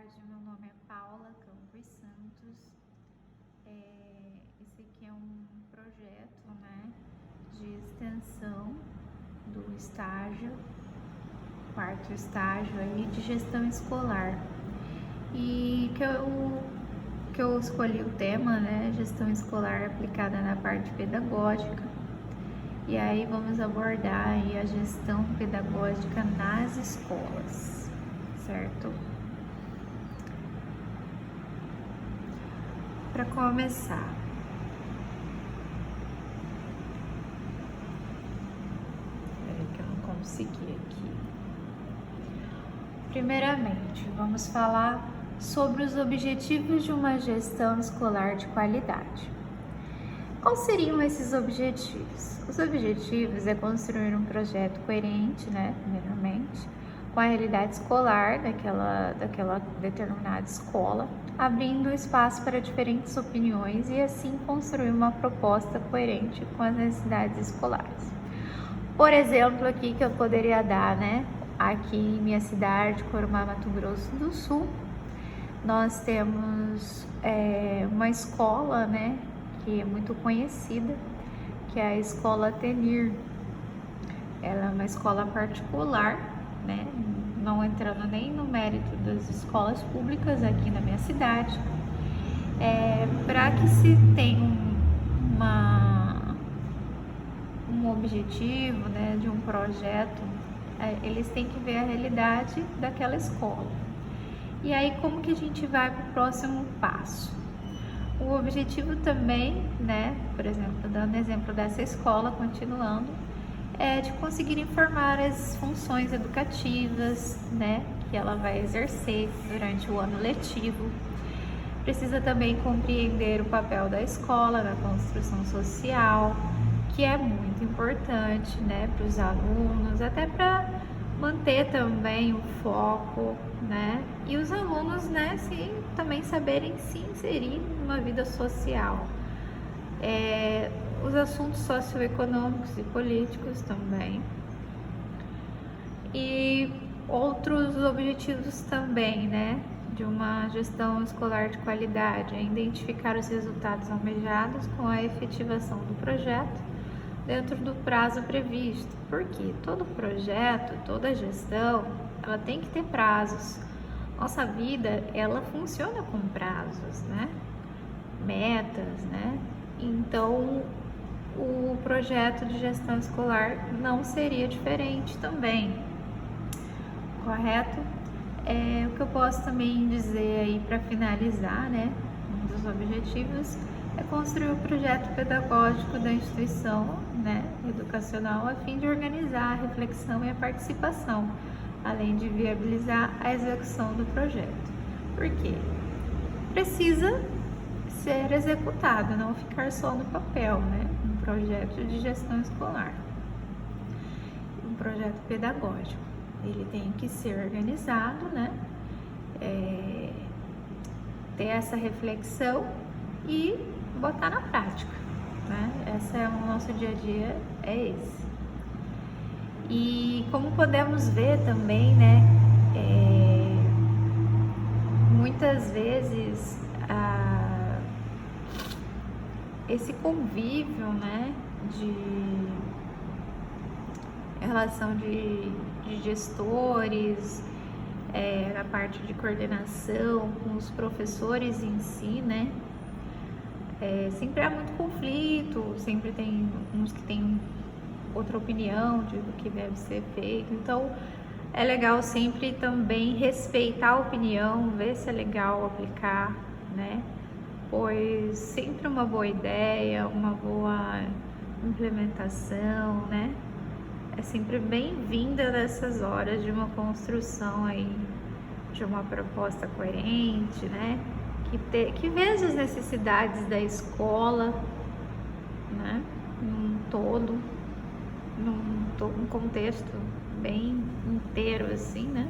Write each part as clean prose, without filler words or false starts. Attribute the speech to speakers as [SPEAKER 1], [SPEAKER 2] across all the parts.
[SPEAKER 1] tarde, meu nome é Paula Campos Santos. Esse aqui é um projeto, né, de extensão do estágio, quarto estágio aí de gestão escolar. E que eu escolhi o tema, né, gestão escolar aplicada na parte pedagógica. E aí vamos abordar aí a gestão pedagógica nas escolas, certo? Para começar, peraí que eu não consegui aqui. Primeiramente, vamos falar sobre os objetivos de uma gestão escolar de qualidade. Quais seriam esses objetivos? Os objetivos é construir um projeto coerente, né, primeiramente, com a realidade escolar daquela determinada escola, abrindo espaço para diferentes opiniões e assim construir uma proposta coerente com as necessidades escolares. Por exemplo, aqui que eu poderia dar, né, aqui em minha cidade, Corumá, Mato Grosso do Sul, nós temos uma escola, né, que é muito conhecida, que é a Escola Tenir. Ela é uma escola particular, né, não entrando nem no mérito das escolas públicas aqui na minha cidade. Para que se tenha um objetivo, né, de um projeto, eles têm que ver a realidade daquela escola. E aí, como que a gente vai para o próximo passo? O objetivo também, né, por exemplo, dando exemplo dessa escola, continuando, é de conseguir informar as funções educativas, né, que ela vai exercer durante o ano letivo. Precisa também compreender o papel da escola na construção social, que é muito importante, né, para os alunos, até para manter também o foco, né, e os alunos, né, também saberem se inserir numa vida social. Os assuntos socioeconômicos e políticos também. E outros objetivos também, né, de uma gestão escolar de qualidade é identificar os resultados almejados com a efetivação do projeto dentro do prazo previsto, porque todo projeto, toda gestão, ela tem que ter prazos. Nossa vida, ela funciona com prazos, né? Metas, né? Então, o projeto de gestão escolar não seria diferente também, correto? O que eu posso também dizer aí para finalizar, né? Um dos objetivos é construir o projeto pedagógico da instituição, né, educacional, a fim de organizar a reflexão e a participação, além de viabilizar a execução do projeto. Por quê? Precisa ser executado, não ficar só no papel, né? Um projeto de gestão escolar, um projeto pedagógico, ele tem que ser organizado, né? Ter essa reflexão e botar na prática, né? Esse é o nosso dia a dia, é esse. E como podemos ver também, né, muitas vezes esse convívio, né, de relação de gestores, na parte de coordenação com os professores em si, né, sempre há muito conflito, sempre tem uns que têm outra opinião do que deve ser feito, então é legal sempre também respeitar a opinião, ver se é legal aplicar, né, pois sempre uma boa ideia, uma boa implementação, né, é sempre bem-vinda nessas horas de uma construção aí, de uma proposta coerente, né, que veja as necessidades da escola, né, num contexto bem inteiro assim, né.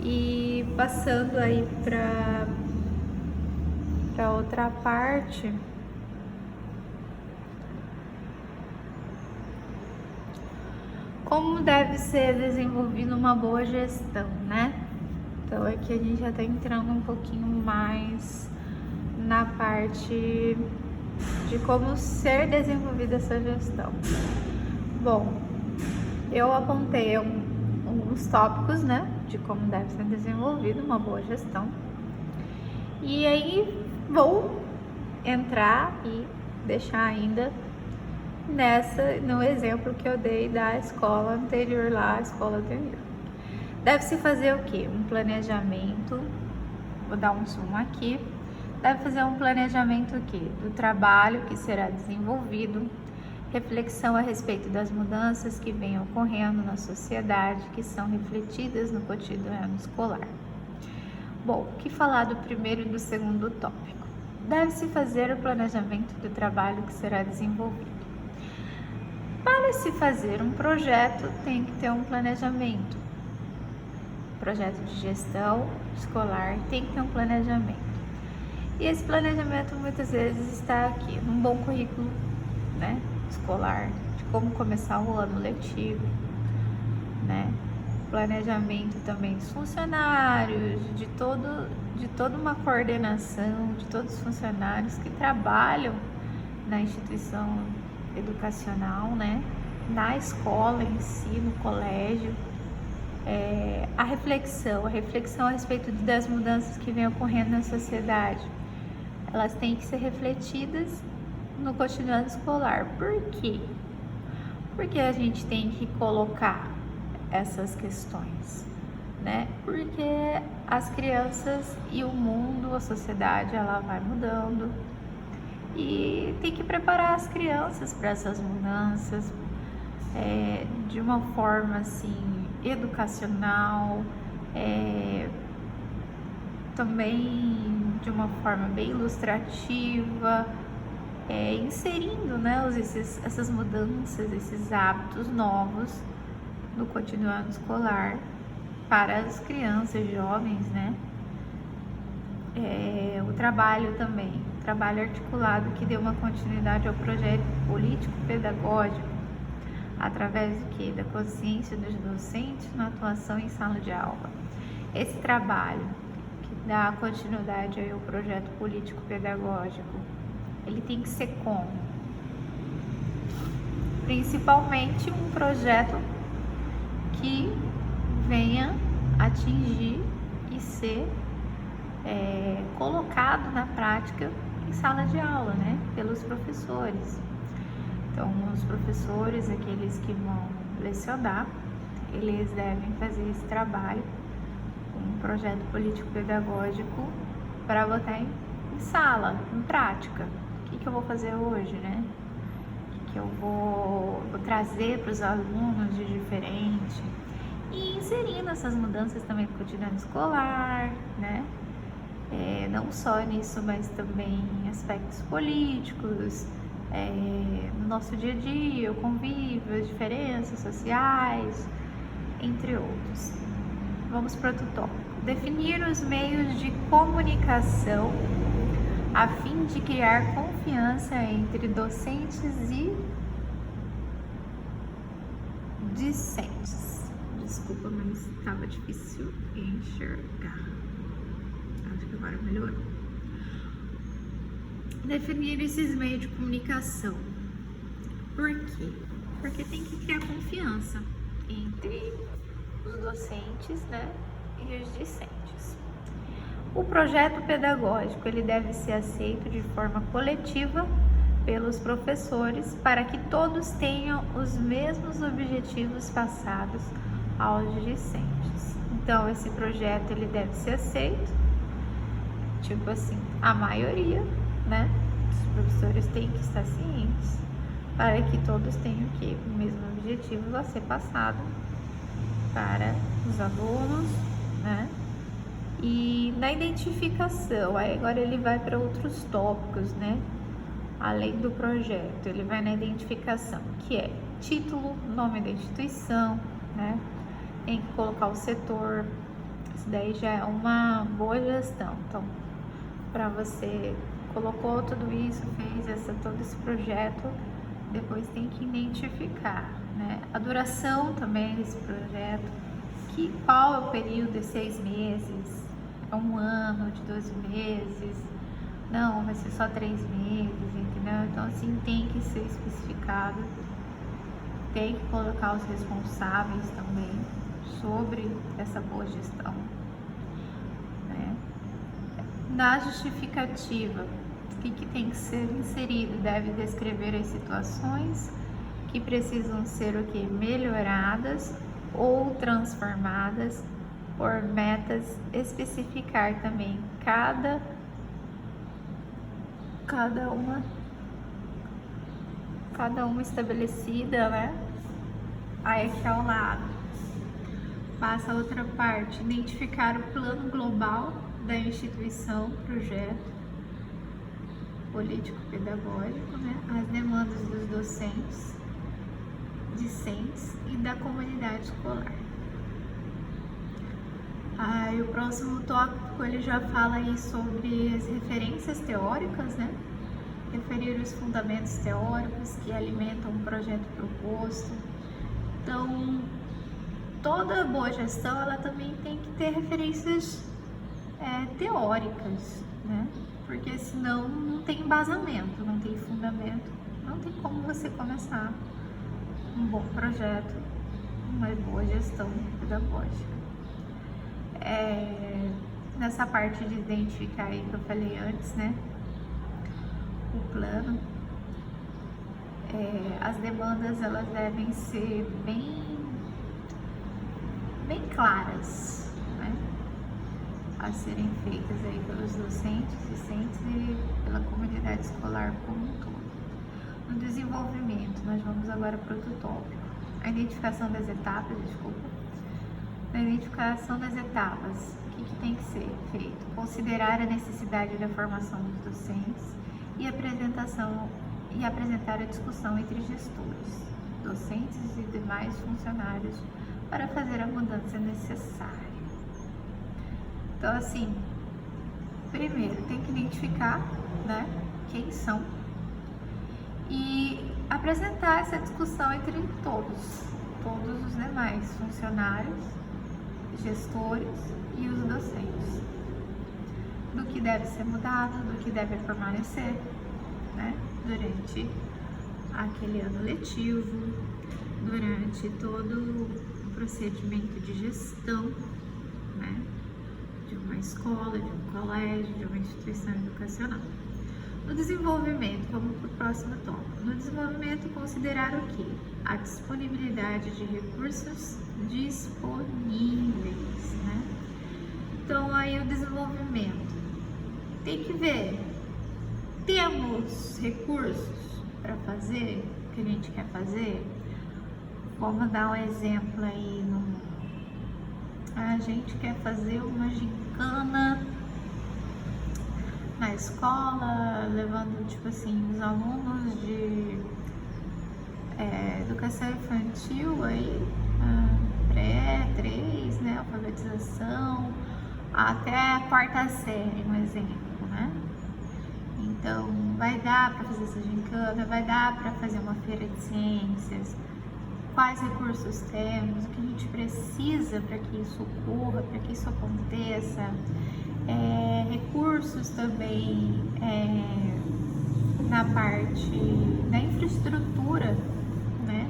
[SPEAKER 1] E passando aí para outra parte, como deve ser desenvolvida uma boa gestão, né? Então aqui a gente já está entrando um pouquinho mais na parte de como ser desenvolvida essa gestão. Bom, eu apontei alguns tópicos, né, de como deve ser desenvolvida uma boa gestão. E aí vou entrar e deixar ainda no exemplo que eu dei da escola anterior lá, a escola anterior. Deve-se fazer o quê? Um planejamento, vou dar um zoom aqui. Deve fazer um planejamento o quê? Do trabalho que será desenvolvido, reflexão a respeito das mudanças que vêm ocorrendo na sociedade, que são refletidas no cotidiano escolar. Bom, o que falar do primeiro e do segundo tópico? Deve-se fazer o planejamento do trabalho que será desenvolvido. Para se fazer um projeto, tem que ter um planejamento. Projeto de gestão escolar tem que ter um planejamento. E esse planejamento muitas vezes está aqui, num bom currículo, né, escolar, de como começar o ano letivo, né? Planejamento também dos funcionários, de toda uma coordenação, de todos os funcionários que trabalham na instituição educacional, né? Na escola em si, no colégio. A reflexão a respeito das mudanças que vêm ocorrendo na sociedade, elas têm que ser refletidas no cotidiano escolar. Por quê? Porque a gente tem que colocar essas questões, né? Porque as crianças e o mundo, a sociedade, ela vai mudando e tem que preparar as crianças para essas mudanças de uma forma assim educacional, também de uma forma bem ilustrativa, inserindo, né, essas mudanças, esses hábitos novos no cotidiano escolar para as crianças, jovens, né? O trabalho também, trabalho articulado que dê uma continuidade ao projeto político-pedagógico através do quê? Da consciência dos docentes na atuação em sala de aula. Esse trabalho que dá continuidade ao projeto político-pedagógico, ele tem que ser como? Principalmente um projeto que venha atingir e ser colocado na prática em sala de aula, né? Pelos professores. Então, os professores, aqueles que vão lecionar, eles devem fazer esse trabalho, um projeto político-pedagógico para botar em sala, em prática. O que eu vou fazer hoje, né? O que eu vou trazer para os alunos de diferente e inserindo essas mudanças também no cotidiano escolar, né? Não só nisso, mas também em aspectos políticos, no nosso dia a dia, o convívio, as diferenças sociais, entre outros. Vamos para outro tópico. Definir os meios de comunicação a fim de criar confiança entre docentes e discentes. Desculpa, mas estava difícil enxergar. Acho que agora melhorou. Definir esses meios de comunicação. Por quê? Porque tem que criar confiança entre os docentes, né, e os discentes. O projeto pedagógico, ele deve ser aceito de forma coletiva pelos professores para que todos tenham os mesmos objetivos passados aos discentes. Então, esse projeto, ele deve ser aceito, tipo assim, a maioria, né? Os professores têm que estar cientes para que todos tenham o quê? O mesmo objetivo a ser passado para os alunos, né? E na identificação, aí agora ele vai para outros tópicos, né? Além do projeto, ele vai na identificação, que é título, nome da instituição, né? Tem que colocar o setor, isso daí já é uma boa gestão. Então, para você colocou tudo isso, fez todo esse projeto, depois tem que identificar, né? A duração também desse projeto, qual é o período de 6 meses, é 1 ano, de 12 meses, não, vai ser só 3 meses, entendeu? Então assim, tem que ser especificado, tem que colocar os responsáveis também sobre essa boa gestão, né? Na justificativa, o que tem que ser inserido? Deve descrever as situações que precisam ser o que? Melhoradas ou transformadas por metas, especificar também cada uma estabelecida, né? Aí aqui ao lado passa a outra parte, identificar o plano global da instituição, projeto político-pedagógico, né? As demandas dos docentes, discentes e da comunidade escolar. Aí o próximo tópico ele já fala aí sobre as referências teóricas, né? Referir os fundamentos teóricos que alimentam o projeto proposto. Então, toda boa gestão ela também tem que ter referências teóricas, né? Porque senão não tem embasamento, não tem fundamento, não tem como você começar um bom projeto, uma boa gestão pedagógica. Nessa parte de identificar aí que eu falei antes, né? O plano, as demandas elas devem ser bem claras, né? A serem feitas aí pelos docentes, discentes e pela comunidade escolar como um todo. No desenvolvimento, nós vamos agora para outro tópico, a identificação das etapas, Na identificação das etapas, o que tem que ser feito? Considerar a necessidade da formação dos docentes e apresentar a discussão entre gestores, docentes e demais funcionários para fazer a mudança necessária. Então, assim, primeiro tem que identificar, né, quem são e apresentar essa discussão entre todos os demais funcionários, gestores e os docentes, do que deve ser mudado, do que deve permanecer, né, durante aquele ano letivo, durante todo o procedimento de gestão, né, de uma escola, de um colégio, de uma instituição educacional. No desenvolvimento, vamos para o próximo tópico. No desenvolvimento, considerar o quê? A disponibilidade de recursos disponíveis, né? Então, aí o desenvolvimento tem que ver, temos recursos para fazer o que a gente quer fazer? Vamos dar um exemplo aí, a gente quer fazer uma gincana na escola, levando, tipo assim, os alunos de educação infantil aí, pré-3, né, alfabetização, até a 4ª série, um exemplo, né? Então, vai dar para fazer essa gincana, vai dar para fazer uma feira de ciências, quais recursos temos, o que a gente precisa para que isso ocorra, para que isso aconteça, recursos também na parte da infraestrutura, né,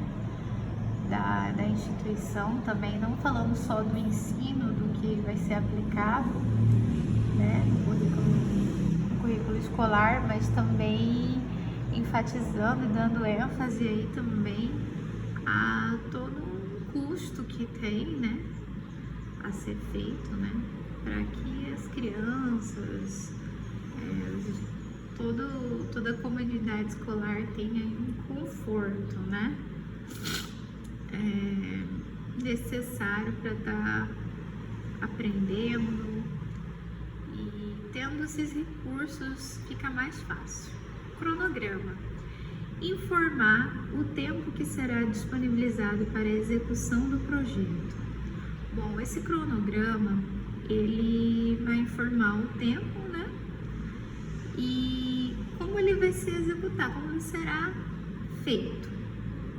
[SPEAKER 1] da instituição também, não falando só do ensino, do que vai ser aplicado, né, no currículo escolar, mas também enfatizando e dando ênfase aí também a todo um custo que tem, né, a ser feito, né, para que as crianças, toda a comunidade escolar tenha um conforto, né, necessário para estar aprendendo, e tendo esses recursos fica mais fácil. Cronograma: informar o tempo que será disponibilizado para a execução do projeto. Bom, esse cronograma ele vai informar o tempo, né? E como ele vai ser executado, como ele será feito,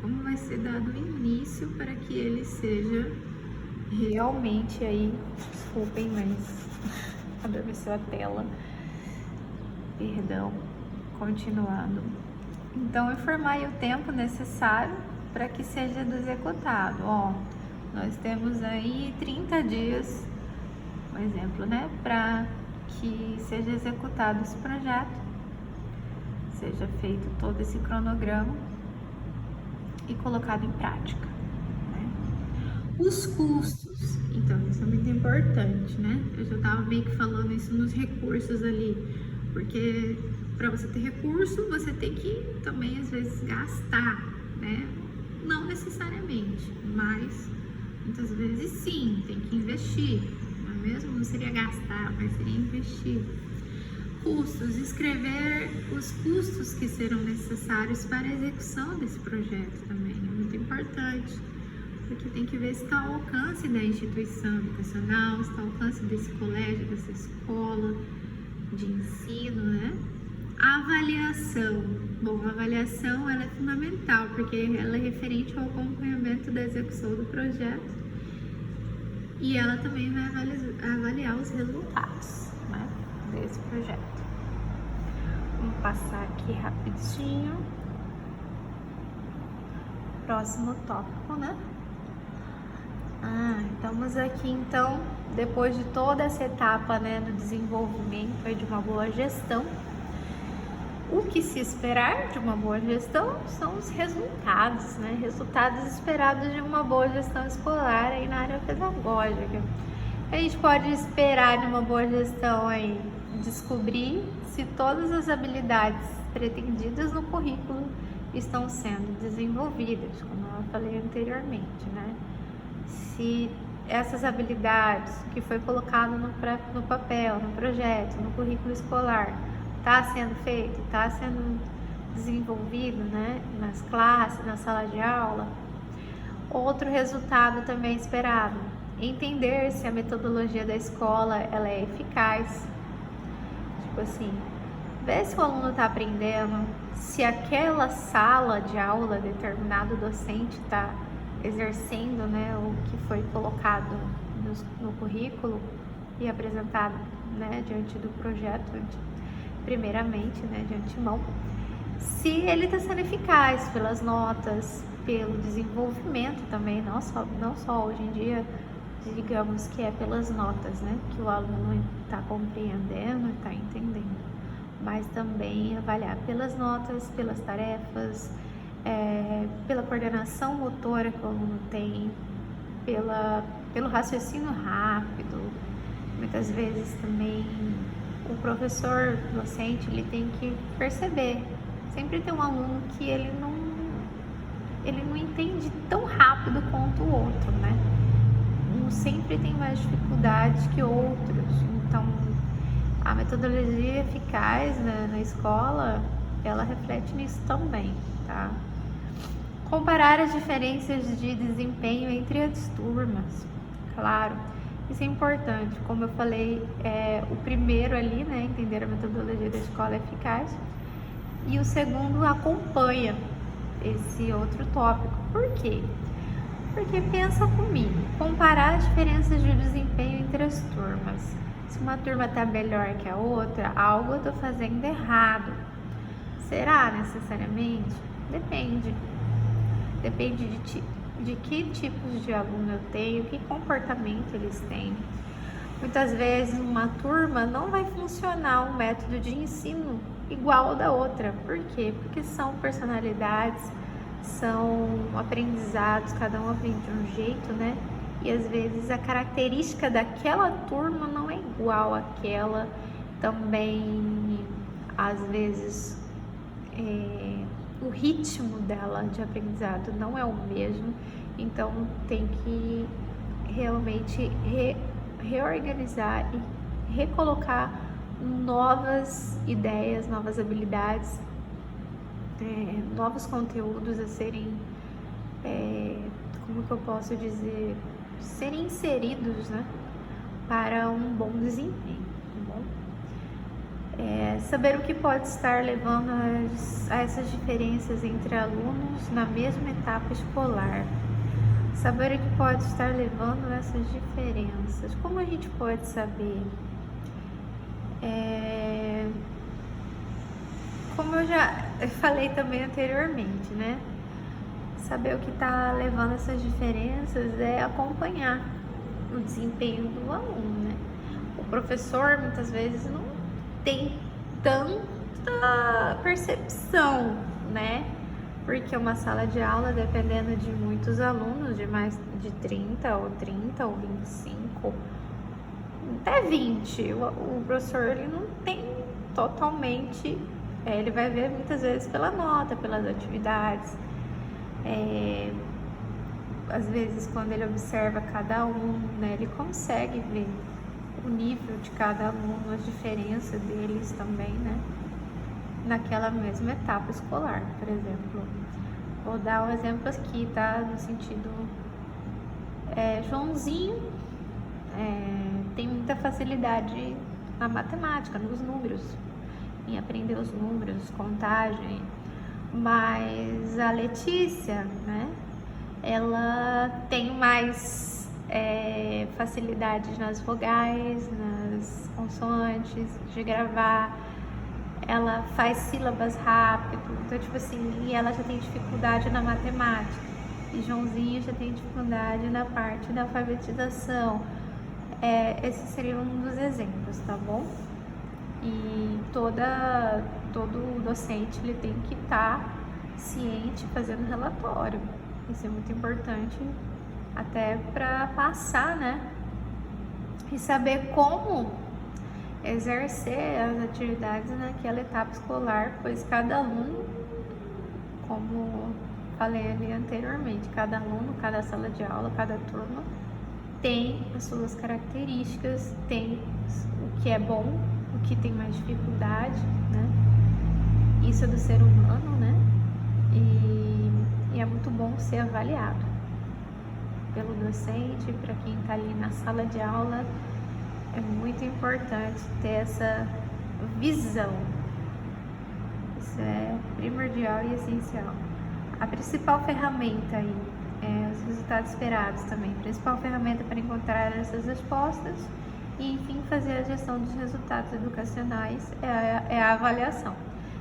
[SPEAKER 1] como vai ser dado início para que ele seja Realmente aí, desculpem, mas adormeceu a tela. Perdão, continuando. Então, informar aí o tempo necessário para que seja executado. Ó, nós temos aí 30 dias, por exemplo, né, para que seja executado esse projeto, seja feito todo esse cronograma e colocado em prática, né? Os custos, então, isso é muito importante, né? Eu já estava meio que falando isso nos recursos ali, porque para você ter recurso, você tem que também às vezes gastar, né? Não necessariamente, mas muitas vezes sim, tem que investir, não é mesmo? Não seria gastar, mas seria investir. Custos, escrever os custos que serão necessários para a execução desse projeto também é muito importante, porque tem que ver se está ao alcance da instituição educacional, se está ao alcance desse colégio, dessa escola de ensino, né? A avaliação. Bom, a avaliação ela é fundamental, porque ela é referente ao acompanhamento da execução do projeto e ela também vai avaliar os resultados, né, desse projeto. Vamos passar aqui rapidinho. Próximo tópico, né? Estamos aqui então, depois de toda essa etapa, né, no desenvolvimento de uma boa gestão. O que se esperar de uma boa gestão são os resultados, né? Resultados esperados de uma boa gestão escolar aí na área pedagógica. A gente pode esperar de uma boa gestão aí descobrir se todas as habilidades pretendidas no currículo estão sendo desenvolvidas, como eu falei anteriormente, né? Se essas habilidades que foi colocado no papel, no projeto, no currículo escolar, está sendo feito, está sendo desenvolvido, né, nas classes, na sala de aula. Outro resultado também esperado, entender se a metodologia da escola ela é eficaz. Tipo assim, ver se o aluno está aprendendo, se aquela sala de aula determinado docente está exercendo, né, o que foi colocado no currículo e apresentado, né, diante do projeto, primeiramente, né, de antemão, se ele está sendo eficaz pelas notas, pelo desenvolvimento também, não só hoje em dia, digamos que é pelas notas, né, que o aluno está compreendendo, está entendendo, mas também avaliar pelas notas, pelas tarefas, pela coordenação motora que o aluno tem, pelo raciocínio rápido. Muitas vezes também o professor docente ele tem que perceber, sempre tem um aluno que ele não entende tão rápido quanto o outro, né? Um sempre tem mais dificuldades que outros, então a metodologia eficaz, né, na escola, ela reflete nisso também, tá? Comparar as diferenças de desempenho entre as turmas, claro. Isso é importante, como eu falei, o primeiro ali, né, entender a metodologia da escola eficaz, e o segundo acompanha esse outro tópico. Por quê? Porque pensa comigo, comparar as diferenças de desempenho entre as turmas. Se uma turma está melhor que a outra, algo eu estou fazendo errado. Será necessariamente? Depende. Depende de que tipos de aluno eu tenho, que comportamento eles têm. Muitas vezes uma turma não vai funcionar um método de ensino igual ao da outra. Por quê? Porque são personalidades, são aprendizados, cada um aprende de um jeito, né? E às vezes a característica daquela turma não é igual àquela. Também, às vezes, o ritmo dela de aprendizado não é o mesmo, então tem que realmente reorganizar e recolocar novas ideias, novas habilidades, novos conteúdos a serem, como que eu posso dizer, serem inseridos, né, para um bom desempenho, tá bom? Saber o que pode estar levando a essas diferenças entre alunos na mesma etapa escolar. Saber o que pode estar levando a essas diferenças. Como a gente pode saber? Como eu já falei também anteriormente, né? Saber o que está levando essas diferenças é acompanhar o desempenho do aluno, né? O professor muitas vezes não tem tanta percepção, né? Porque uma sala de aula, dependendo de muitos alunos, de mais de 30 ou 25, até 20, o professor ele não tem totalmente, ele vai ver muitas vezes pela nota, pelas atividades. Às vezes, quando ele observa cada aluno, né, ele consegue ver o nível de cada aluno, as diferenças deles também, né, naquela mesma etapa escolar, por exemplo. Vou dar um exemplo aqui, tá, no sentido, Joãozinho tem muita facilidade na matemática, nos números, em aprender os números, contagem, mas a Letícia, né, ela tem mais facilidade nas vogais, nas consoantes, de gravar, ela faz sílabas rápido, então tipo assim, e ela já tem dificuldade na matemática, e Joãozinho já tem dificuldade na parte da alfabetização. Esse seria um dos exemplos, tá bom? E todo docente ele tem que estar ciente fazendo relatório. Isso é muito importante até para passar, né? E saber como exercer as atividades naquela etapa escolar, pois cada aluno, como falei ali anteriormente, cada aluno, cada sala de aula, cada turma tem as suas características, tem o que é bom, o que tem mais dificuldade, né? Isso é do ser humano, né? E é muito bom ser avaliado pelo docente, para quem está ali na sala de aula. É muito importante ter essa visão. Isso é primordial e essencial. A principal ferramenta aí os resultados esperados também. A principal ferramenta para encontrar essas respostas e, enfim, fazer a gestão dos resultados educacionais é a avaliação.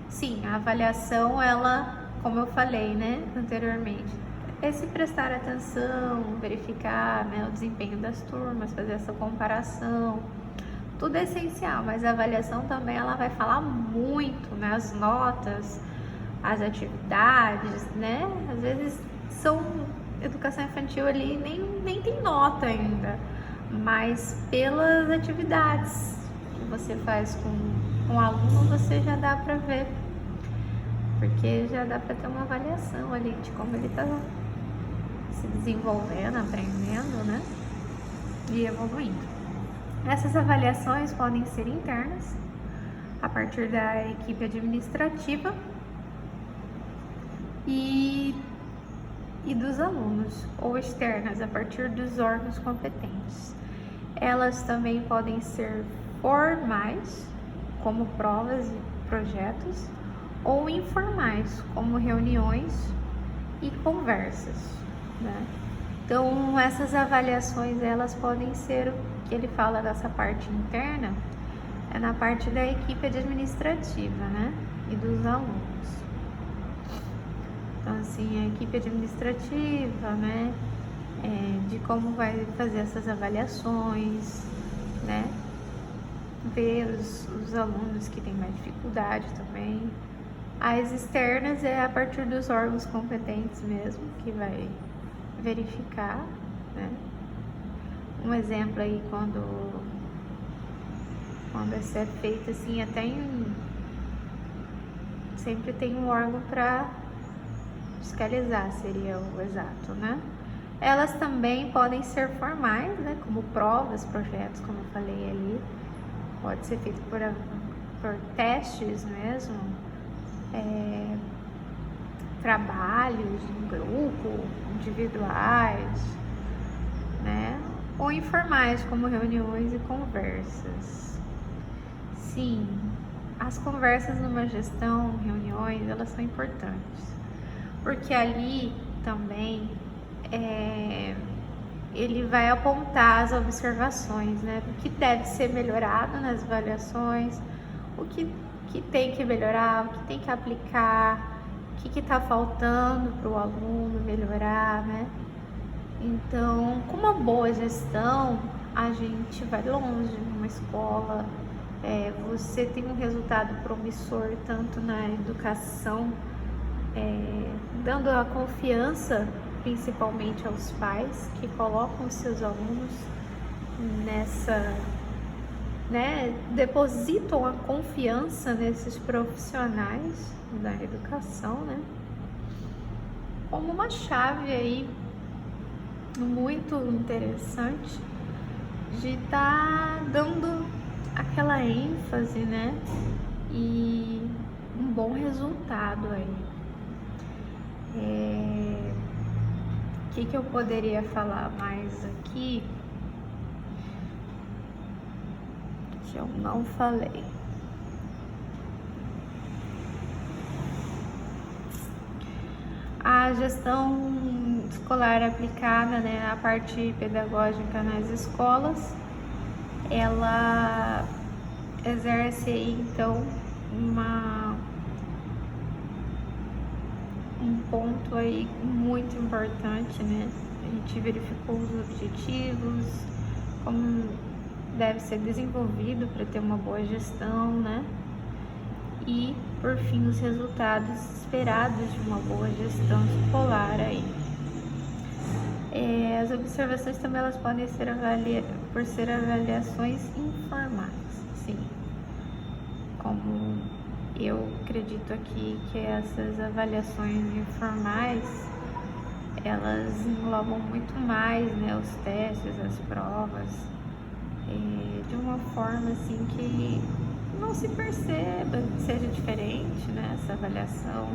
[SPEAKER 1] Sim, a avaliação, ela, como eu falei, né, anteriormente, é se prestar atenção, verificar, né, o desempenho das turmas, fazer essa comparação. Tudo é essencial, mas a avaliação também ela vai falar muito, né, as notas, as atividades, né, às vezes são educação infantil ali nem tem nota ainda, mas pelas atividades que você faz com o aluno, você já dá para ver, porque já dá para ter uma avaliação ali de como ele está se desenvolvendo, aprendendo, né, e evoluindo. Essas avaliações podem ser internas, a partir da equipe administrativa e dos alunos, ou externas, a partir dos órgãos competentes. Elas também podem ser formais, como provas e projetos, ou informais, como reuniões e conversas, né? Então, essas avaliações, elas podem ser, o que ele fala dessa parte interna, é na parte da equipe administrativa, né? E dos alunos. Então, assim, a equipe administrativa, né, de como vai fazer essas avaliações, né, ver os alunos que têm mais dificuldade também. As externas é a partir dos órgãos competentes mesmo, que vai verificar, né. Um exemplo aí, quando essa é feita assim, sempre tem um órgão para fiscalizar, seria o exato, né? Elas também podem ser formais, né? Como provas, projetos, como eu falei ali. Pode ser feito por testes mesmo, trabalhos em grupo, individuais, né? Ou informais, como reuniões e conversas. Sim, as conversas numa gestão, reuniões, elas são importantes, porque ali também ele vai apontar as observações, né? O que deve ser melhorado nas avaliações, o que tem que melhorar, o que tem que aplicar, o que está faltando para o aluno melhorar, né? Então, com uma boa gestão, a gente vai longe numa escola, você tem um resultado promissor tanto na educação, dando a confiança principalmente aos pais que colocam os seus alunos nessa, né, depositam a confiança nesses profissionais da educação, né, como uma chave aí muito interessante de estar dando aquela ênfase, né, e um bom resultado aí. O que eu poderia falar mais aqui que eu não falei? A gestão escolar aplicada, né, a parte pedagógica nas escolas, ela exerce aí, então, um ponto aí muito importante, né? A gente verificou os objetivos, como deve ser desenvolvido para ter uma boa gestão, né? E, por fim, os resultados esperados de uma boa gestão escolar aí. As observações também elas podem ser avaliações informais, sim. Como eu acredito aqui que essas avaliações informais, elas englobam muito mais, né, os testes, as provas, de uma forma assim que não se perceba que seja diferente, né, essa avaliação.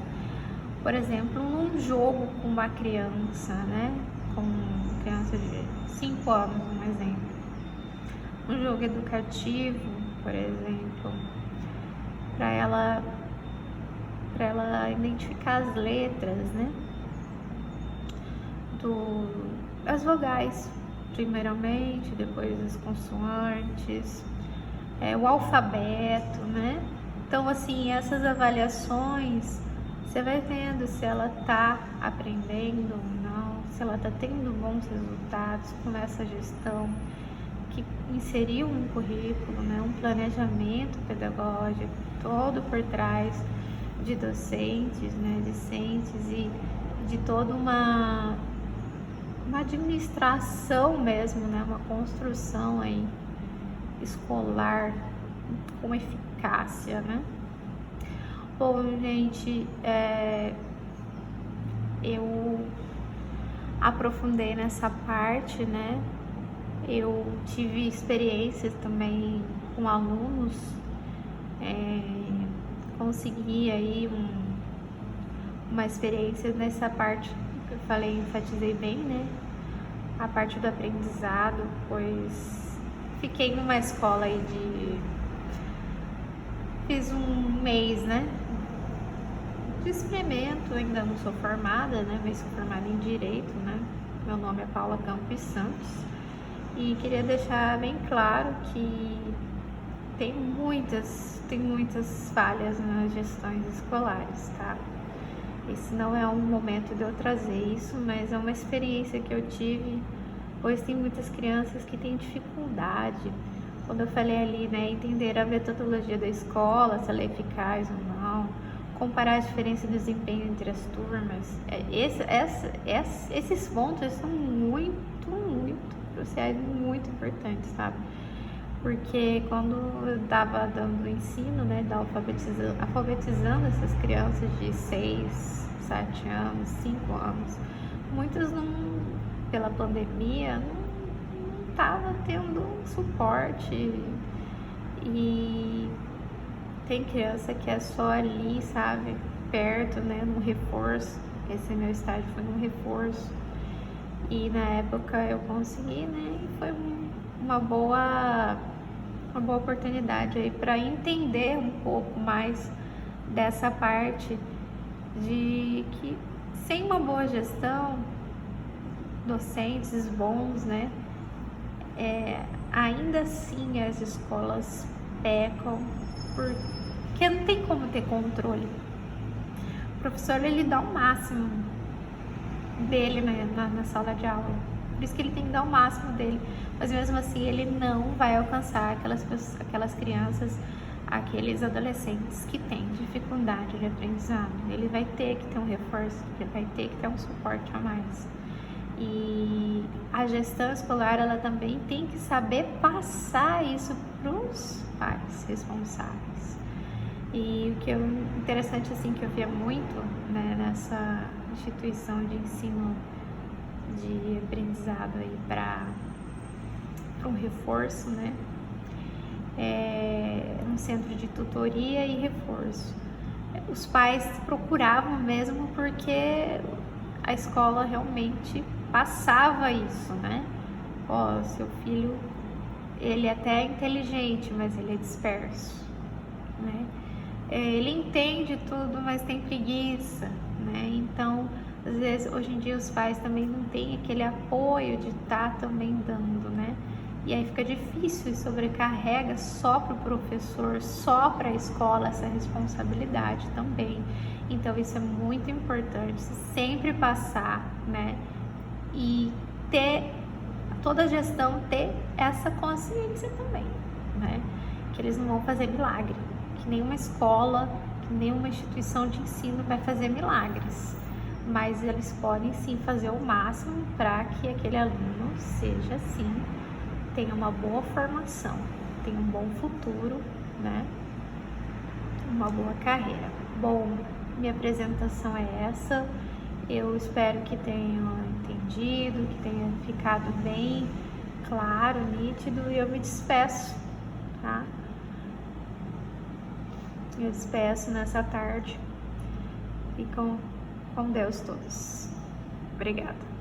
[SPEAKER 1] Por exemplo, num jogo com uma criança, né, com criança de 5 anos, um exemplo. Um jogo educativo, por exemplo, para ela identificar as letras, né, as vogais, primeiramente, depois as consoantes, o alfabeto, né? Então, assim, essas avaliações, você vai vendo se ela tá aprendendo ou não, se ela tá tendo bons resultados com essa gestão que inseriu um currículo, né, um planejamento pedagógico todo por trás de docentes, né, discentes e de toda uma administração mesmo, né, uma construção aí escolar com eficácia, né? Bom, gente, eu aprofundei nessa parte, né? Eu tive experiências também com alunos, consegui aí uma experiência nessa parte que eu falei, enfatizei bem, né? A parte do aprendizado, pois fiquei numa escola aí fiz um mês, né, de experimento, ainda não sou formada, né, mas sou formada em Direito, né, meu nome é Paula Campos Santos, e queria deixar bem claro que tem muitas falhas nas gestões escolares, tá? Esse não é um momento de eu trazer isso, mas é uma experiência que eu tive, pois tem muitas crianças que têm dificuldade. Quando eu falei ali, né, entender a metodologia da escola, se ela é eficaz ou não, comparar a diferença de desempenho entre as turmas, esses pontos são muito cruciais, muito importantes, sabe? Porque quando eu estava dando ensino, né, alfabetizando essas crianças de 6, 7 anos, 5 anos, muitas não, pela pandemia, não estava tendo suporte, e tem criança que é só ali, sabe, perto, né, num reforço. Esse meu estágio foi num reforço, e na época eu consegui, né, e foi uma boa oportunidade aí para entender um pouco mais dessa parte de que sem uma boa gestão docentes bons, né? Ainda assim as escolas pecam porque não tem como ter controle. O professor, ele dá o máximo dele, né, na sala de aula, por isso que ele tem que dar o máximo dele, mas mesmo assim ele não vai alcançar aquelas crianças, aqueles adolescentes que têm dificuldade de aprendizado. Ele vai ter que ter um reforço, ele vai ter que ter um suporte a mais. E a gestão escolar, ela também tem que saber passar isso para os pais responsáveis. E o que é interessante, assim, que eu via muito, né, nessa instituição de ensino de aprendizado aí para um reforço, né, um centro de tutoria e reforço. Os pais procuravam mesmo porque a escola realmente passava isso, né? Ó, seu filho, ele até é inteligente, mas ele é disperso, né? Ele entende tudo, mas tem preguiça, né? Então, às vezes, hoje em dia os pais também não têm aquele apoio de estar também dando, né? E aí fica difícil e sobrecarrega só para o professor, só para a escola essa responsabilidade também. Então isso é muito importante, sempre passar, né? E ter, toda a gestão ter essa consciência também, né? Que eles não vão fazer milagre, que nenhuma escola, que nenhuma instituição de ensino vai fazer milagres, mas eles podem sim fazer o máximo para que aquele aluno seja assim, tenha uma boa formação, tenha um bom futuro, né? Uma boa carreira. Bom, minha apresentação é essa. Eu espero que tenham entendido, que tenha ficado bem claro, nítido, e eu me despeço, tá? Eu despeço nessa tarde. Fiquem com Deus todos. Obrigada.